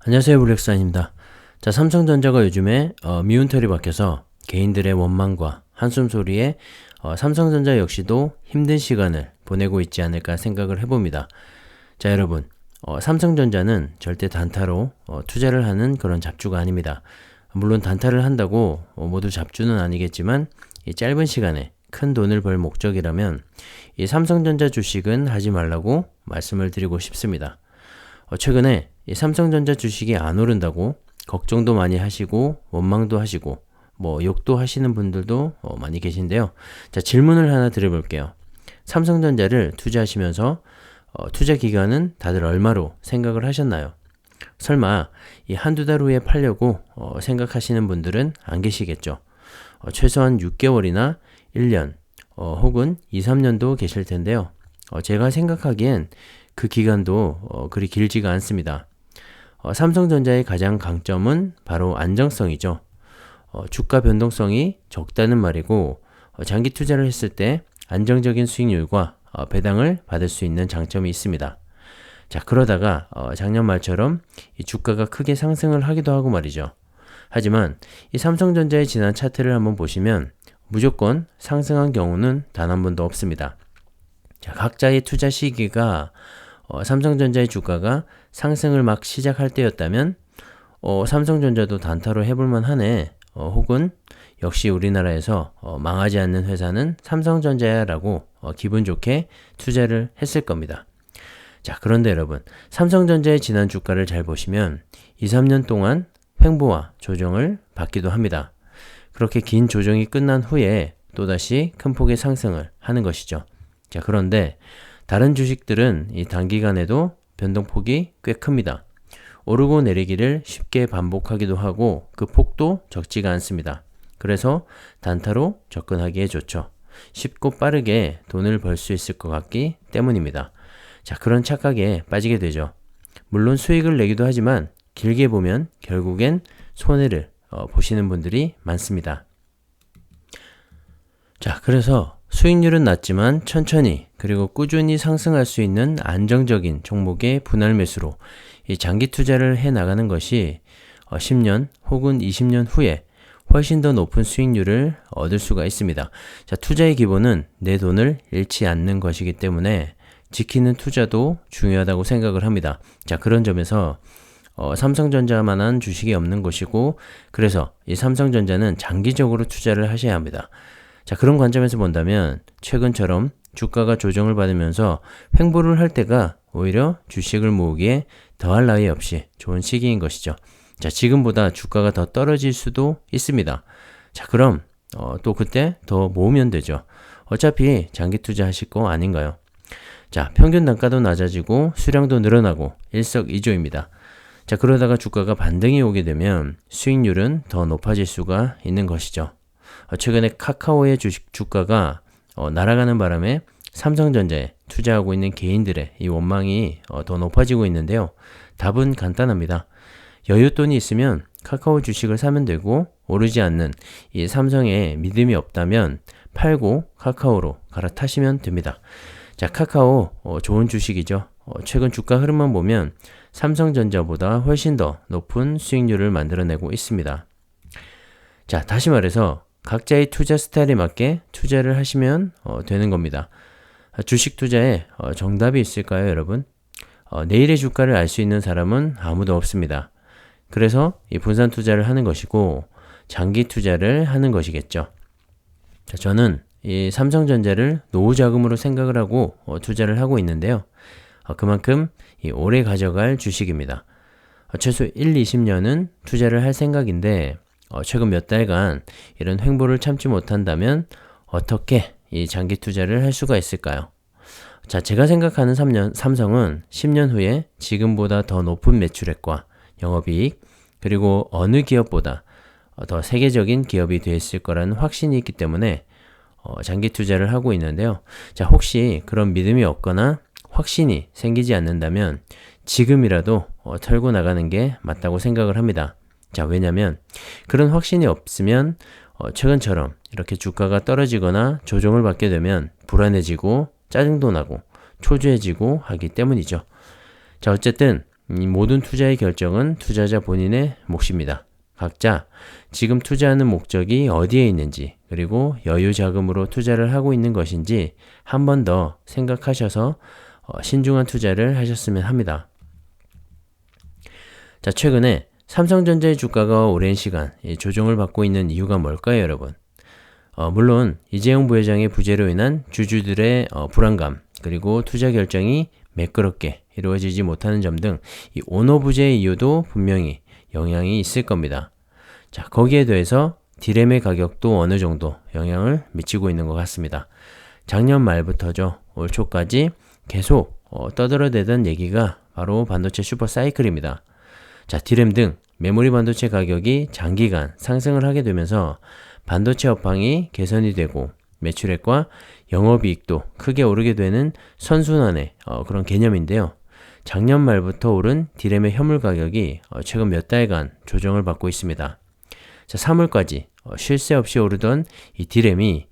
안녕하세요, 블랙사인입니다. 자, 삼성전자가 요즘에 미운털이 박혀서 개인들의 원망과 한숨소리에 삼성전자 역시도 힘든 시간을 보내고 있지 않을까 생각을 해봅니다. 자, 여러분, 삼성전자는 절대 단타로 투자를 하는 그런 잡주가 아닙니다. 물론 단타를 한다고 모두 잡주는 아니겠지만 이 짧은 시간에 큰 돈을 벌 목적이라면 이 삼성전자 주식은 하지 말라고 말씀을 드리고 싶습니다. 최근에 이 삼성전자 주식이 안 오른다고 걱정도 많이 하시고 원망도 하시고 욕도 하시는 분들도 많이 계신데요. 자, 질문을 하나 드려볼게요. 삼성전자를 투자하시면서 투자 기간은 다들 얼마로 생각을 하셨나요? 설마 이 한두 달 후에 팔려고 생각하시는 분들은 안 계시겠죠. 최소한 6개월이나 1년 혹은 2, 3년도 계실 텐데요. 제가 생각하기엔 그 기간도 그리 길지가 않습니다. 삼성전자의 가장 강점은 바로 안정성이죠. 주가 변동성이 적다는 말이고 장기 투자를 했을 때 안정적인 수익률과 배당을 받을 수 있는 장점이 있습니다. 자, 그러다가 작년 말처럼 이 주가가 크게 상승을 하기도 하고 말이죠. 하지만 이 삼성전자의 지난 차트를 한번 보시면 무조건 상승한 경우는 단 한 번도 없습니다. 자, 각자의 투자 시기가 삼성전자의 주가가 상승을 막 시작할 때였다면 삼성전자도 단타로 해볼만 하네. 혹은 역시 우리나라에서 망하지 않는 회사는 삼성전자야 라고 기분 좋게 투자를 했을 겁니다. 자, 그런데 여러분, 삼성전자의 지난 주가를 잘 보시면 2, 3년 동안 횡보와 조정을 받기도 합니다. 그렇게 긴 조정이 끝난 후에 또다시 큰 폭의 상승을 하는 것이죠. 자, 그런데 다른 주식들은 이 단기간에도 변동폭이 꽤 큽니다. 오르고 내리기를 쉽게 반복하기도 하고 그 폭도 적지가 않습니다. 그래서 단타로 접근하기에 좋죠. 쉽고 빠르게 돈을 벌 수 있을 것 같기 때문입니다. 자, 그런 착각에 빠지게 되죠. 물론 수익을 내기도 하지만 길게 보면 결국엔 손해를 보시는 분들이 많습니다. 자, 그래서 수익률은 낮지만 천천히 그리고 꾸준히 상승할 수 있는 안정적인 종목의 분할 매수로 이 장기 투자를 해 나가는 것이 10년 혹은 20년 후에 훨씬 더 높은 수익률을 얻을 수가 있습니다. 자, 투자의 기본은 내 돈을 잃지 않는 것이기 때문에 지키는 투자도 중요하다고 생각을 합니다. 자, 그런 점에서 삼성전자만한 주식이 없는 것이고 그래서 이 삼성전자는 장기적으로 투자를 하셔야 합니다. 자, 그런 관점에서 본다면 최근처럼 주가가 조정을 받으면서 횡보를 할 때가 오히려 주식을 모으기에 더할 나위 없이 좋은 시기인 것이죠. 자, 지금보다 주가가 더 떨어질 수도 있습니다. 자, 그럼 또 그때 더 모으면 되죠. 어차피 장기 투자하실 거 아닌가요? 자, 평균 단가도 낮아지고 수량도 늘어나고 일석이조입니다. 자, 그러다가 주가가 반등이 오게 되면 수익률은 더 높아질 수가 있는 것이죠. 최근에 카카오의 주가가 날아가는 바람에 삼성전자에 투자하고 있는 개인들의 이 원망이 더 높아지고 있는데요. 답은 간단합니다. 여윳돈이 있으면 카카오 주식을 사면 되고 오르지 않는 이 삼성에 믿음이 없다면 팔고 카카오로 갈아타시면 됩니다. 자, 카카오 좋은 주식이죠. 최근 주가 흐름만 보면 삼성전자보다 훨씬 더 높은 수익률을 만들어내고 있습니다. 자, 다시 말해서 각자의 투자 스타일에 맞게 투자를 하시면 되는 겁니다. 주식 투자에 정답이 있을까요, 여러분? 내일의 주가를 알 수 있는 사람은 아무도 없습니다. 그래서 이 분산 투자를 하는 것이고 장기 투자를 하는 것이겠죠. 자, 저는 이 삼성전자를 노후 자금으로 생각을 하고 투자를 하고 있는데요. 그만큼 오래 가져갈 주식입니다. 최소 1, 20년은 투자를 할 생각인데 최근 몇 달간 이런 횡보를 참지 못한다면 어떻게 이 장기 투자를 할 수가 있을까요? 자, 제가 생각하는 삼성은 10년 후에 지금보다 더 높은 매출액과 영업이익 그리고 어느 기업보다 더 세계적인 기업이 되었을 거라는 확신이 있기 때문에 장기 투자를 하고 있는데요. 자, 혹시 그런 믿음이 없거나 확신이 생기지 않는다면 지금이라도 털고 나가는 게 맞다고 생각을 합니다. 자, 왜냐면 그런 확신이 없으면 최근처럼 이렇게 주가가 떨어지거나 조정을 받게 되면 불안해지고 짜증도 나고 초조해지고 하기 때문이죠. 자, 어쨌든 이 모든 투자의 결정은 투자자 본인의 몫입니다. 각자 지금 투자하는 목적이 어디에 있는지, 그리고 여유 자금으로 투자를 하고 있는 것인지 한 번 더 생각하셔서 신중한 투자를 하셨으면 합니다. 자, 최근에 삼성전자의 주가가 오랜 시간 조정을 받고 있는 이유가 뭘까요, 여러분? 물론 이재용 부회장의 부재로 인한 주주들의 불안감, 그리고 투자 결정이 매끄럽게 이루어지지 못하는 점 등 이 오너 부재의 이유도 분명히 영향이 있을 겁니다. 자, 거기에 더해서 디램의 가격도 어느 정도 영향을 미치고 있는 것 같습니다. 작년 말부터죠. 올 초까지 계속 떠들어대던 얘기가 바로 반도체 슈퍼 사이클입니다. 자, 디램 등 메모리 반도체 가격이 장기간 상승을 하게 되면서 반도체 업황이 개선이 되고 매출액과 영업이익도 크게 오르게 되는 선순환의 그런 개념인데요. 작년 말부터 오른 디램의 현물 가격이 최근 몇 달간 조정을 받고 있습니다. 자, 3월까지 쉴 새 없이 오르던 이 디램의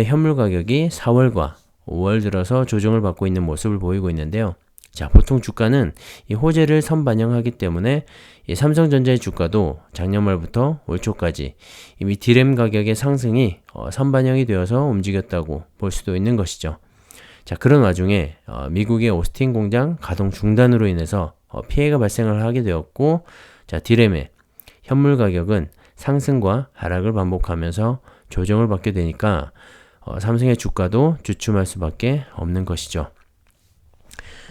현물 가격이 4월과 5월 들어서 조정을 받고 있는 모습을 보이고 있는데요. 자, 보통 주가는 이 호재를 선반영하기 때문에 이 삼성전자의 주가도 작년 말부터 올 초까지 이미 디램 가격의 상승이 선반영이 되어서 움직였다고 볼 수도 있는 것이죠. 자, 그런 와중에 미국의 오스틴 공장 가동 중단으로 인해서 피해가 발생을 하게 되었고, 자, 디램의 현물 가격은 상승과 하락을 반복하면서 조정을 받게 되니까 삼성의 주가도 주춤할 수밖에 없는 것이죠.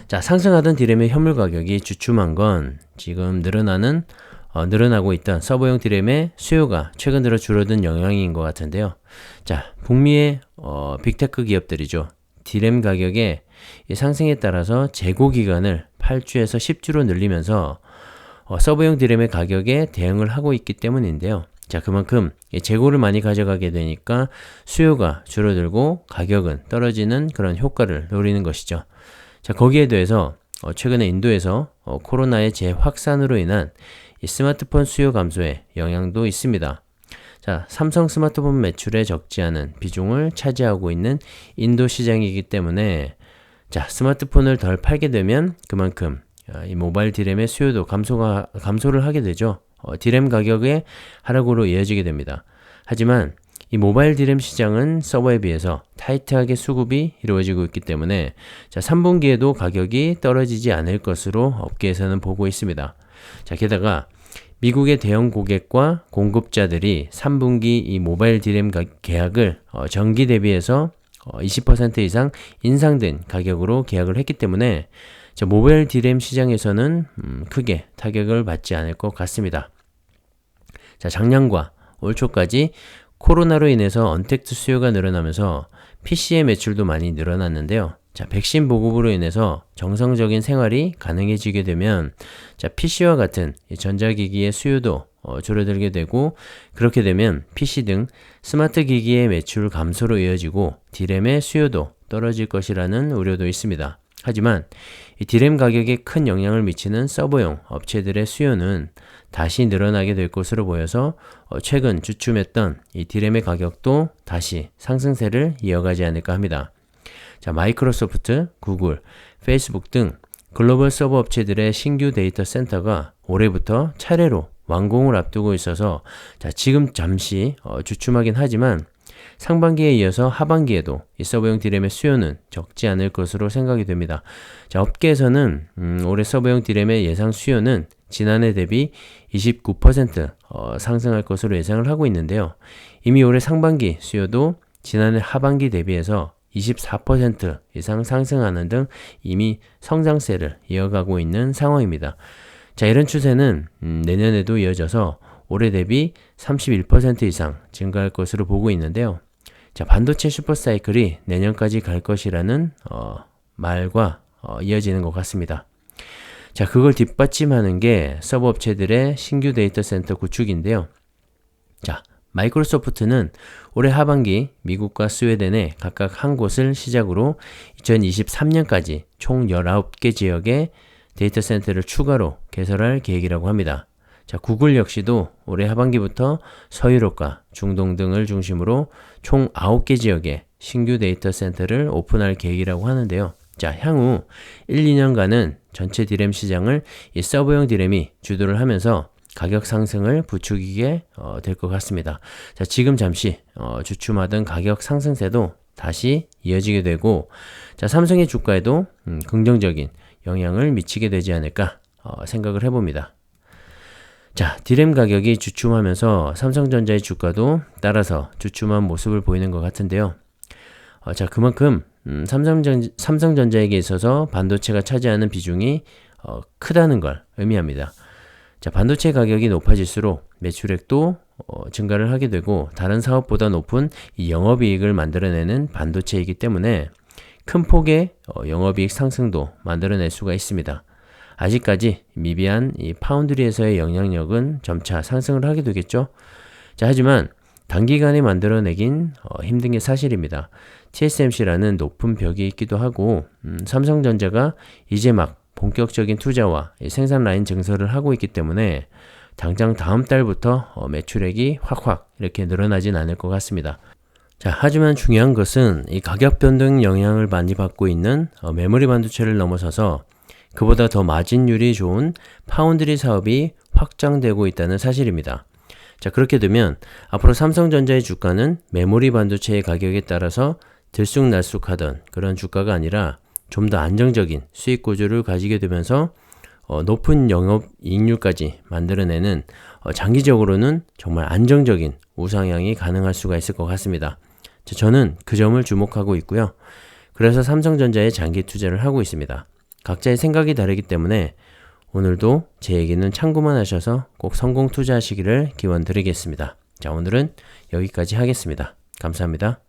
자, 상승하던 디램의 현물 가격이 주춤한 건 지금 늘어나고 있던 서버용 디램의 수요가 최근 들어 줄어든 영향인 것 같은데요. 자, 북미의 빅테크 기업들이죠. 디램 가격의 상승에 따라서 재고 기간을 8주에서 10주로 늘리면서 서버용 디램의 가격에 대응을 하고 있기 때문인데요. 자, 그만큼 재고를 많이 가져가게 되니까 수요가 줄어들고 가격은 떨어지는 그런 효과를 노리는 것이죠. 자, 거기에 대해서 최근에 인도에서 코로나의 재확산으로 인한 이 스마트폰 수요 감소에 영향도 있습니다. 자, 삼성 스마트폰 매출에 적지 않은 비중을 차지하고 있는 인도 시장이기 때문에, 자, 스마트폰을 덜 팔게 되면 그만큼 이 모바일 디램의 수요도 감소를 하게 되죠. 디램 가격의 하락으로 이어지게 됩니다. 하지만 이 모바일 디램 시장은 서버에 비해서 타이트하게 수급이 이루어지고 있기 때문에, 자, 3분기에도 가격이 떨어지지 않을 것으로 업계에서는 보고 있습니다. 자, 게다가 미국의 대형 고객과 공급자들이 3분기 이 모바일 디램 계약을 전기 대비해서 20% 이상 인상된 가격으로 계약을 했기 때문에, 자, 모바일 디램 시장에서는 크게 타격을 받지 않을 것 같습니다. 자, 작년과 올 초까지 코로나로 인해서 언택트 수요가 늘어나면서 PC의 매출도 많이 늘어났는데요. 자, 백신 보급으로 인해서 정상적인 생활이 가능해지게 되면, 자, PC와 같은 전자기기의 수요도 줄어들게 되고, 그렇게 되면 PC 등 스마트 기기의 매출 감소로 이어지고 디램의 수요도 떨어질 것이라는 우려도 있습니다. 하지만 이 디램 가격에 큰 영향을 미치는 서버용 업체들의 수요는 다시 늘어나게 될 것으로 보여서 최근 주춤했던 이 디램의 가격도 다시 상승세를 이어가지 않을까 합니다. 자, 마이크로소프트, 구글, 페이스북 등 글로벌 서버 업체들의 신규 데이터 센터가 올해부터 차례로 완공을 앞두고 있어서, 자, 지금 잠시 주춤하긴 하지만 상반기에 이어서 하반기에도 이 서버용 디램의 수요는 적지 않을 것으로 생각이 됩니다. 자, 업계에서는 올해 서버용 디램의 예상 수요는 지난해 대비 29% 상승할 것으로 예상을 하고 있는데요. 이미 올해 상반기 수요도 지난해 하반기 대비해서 24% 이상 상승하는 등 이미 성장세를 이어가고 있는 상황입니다. 자, 이런 추세는 내년에도 이어져서 올해 대비 31% 이상 증가할 것으로 보고 있는데요. 자, 반도체 슈퍼사이클이 내년까지 갈 것이라는 말과 이어지는 것 같습니다. 자, 그걸 뒷받침하는 게 서버 업체들의 신규 데이터 센터 구축인데요. 자, 마이크로소프트는 올해 하반기 미국과 스웨덴에 각각 한 곳을 시작으로 2023년까지 총 19개 지역에 데이터 센터를 추가로 개설할 계획이라고 합니다. 자, 구글 역시도 올해 하반기부터 서유럽과 중동 등을 중심으로 총 9개 지역에 신규 데이터 센터를 오픈할 계획이라고 하는데요. 자, 향후 1, 2년간은 전체 디램 시장을 이 서버용 디램이 주도를 하면서 가격 상승을 부추기게 될 것 같습니다. 자, 지금 잠시 주춤하던 가격 상승세도 다시 이어지게 되고, 자, 삼성의 주가에도 긍정적인 영향을 미치게 되지 않을까 생각을 해봅니다. 자, 디램 가격이 주춤하면서 삼성전자의 주가도 따라서 주춤한 모습을 보이는 것 같은데요. 자, 그만큼 삼성전자에게 있어서 반도체가 차지하는 비중이 크다는 걸 의미합니다. 자, 반도체 가격이 높아질수록 매출액도 증가를 하게 되고 다른 사업보다 높은 이 영업이익을 만들어내는 반도체이기 때문에 큰 폭의 영업이익 상승도 만들어낼 수가 있습니다. 아직까지 미비한 이 파운드리에서의 영향력은 점차 상승을 하게 되겠죠. 자, 하지만 단기간에 만들어내긴 힘든 게 사실입니다. TSMC라는 높은 벽이 있기도 하고 삼성전자가 이제 막 본격적인 투자와 생산 라인 증설을 하고 있기 때문에 당장 다음 달부터 매출액이 확확 이렇게 늘어나진 않을 것 같습니다. 자, 하지만 중요한 것은 이 가격 변동 영향을 많이 받고 있는 메모리 반도체를 넘어서서 그보다 더 마진율이 좋은 파운드리 사업이 확장되고 있다는 사실입니다. 자, 그렇게 되면 앞으로 삼성전자의 주가는 메모리 반도체의 가격에 따라서 들쑥날쑥하던 그런 주가가 아니라 좀 더 안정적인 수익 구조를 가지게 되면서 높은 영업이익률까지 만들어내는 장기적으로는 정말 안정적인 우상향이 가능할 수가 있을 것 같습니다. 자, 저는 그 점을 주목하고 있고요. 그래서 삼성전자에 장기 투자를 하고 있습니다. 각자의 생각이 다르기 때문에 오늘도 제 얘기는 참고만 하셔서 꼭 성공 투자하시기를 기원드리겠습니다. 자, 오늘은 여기까지 하겠습니다. 감사합니다.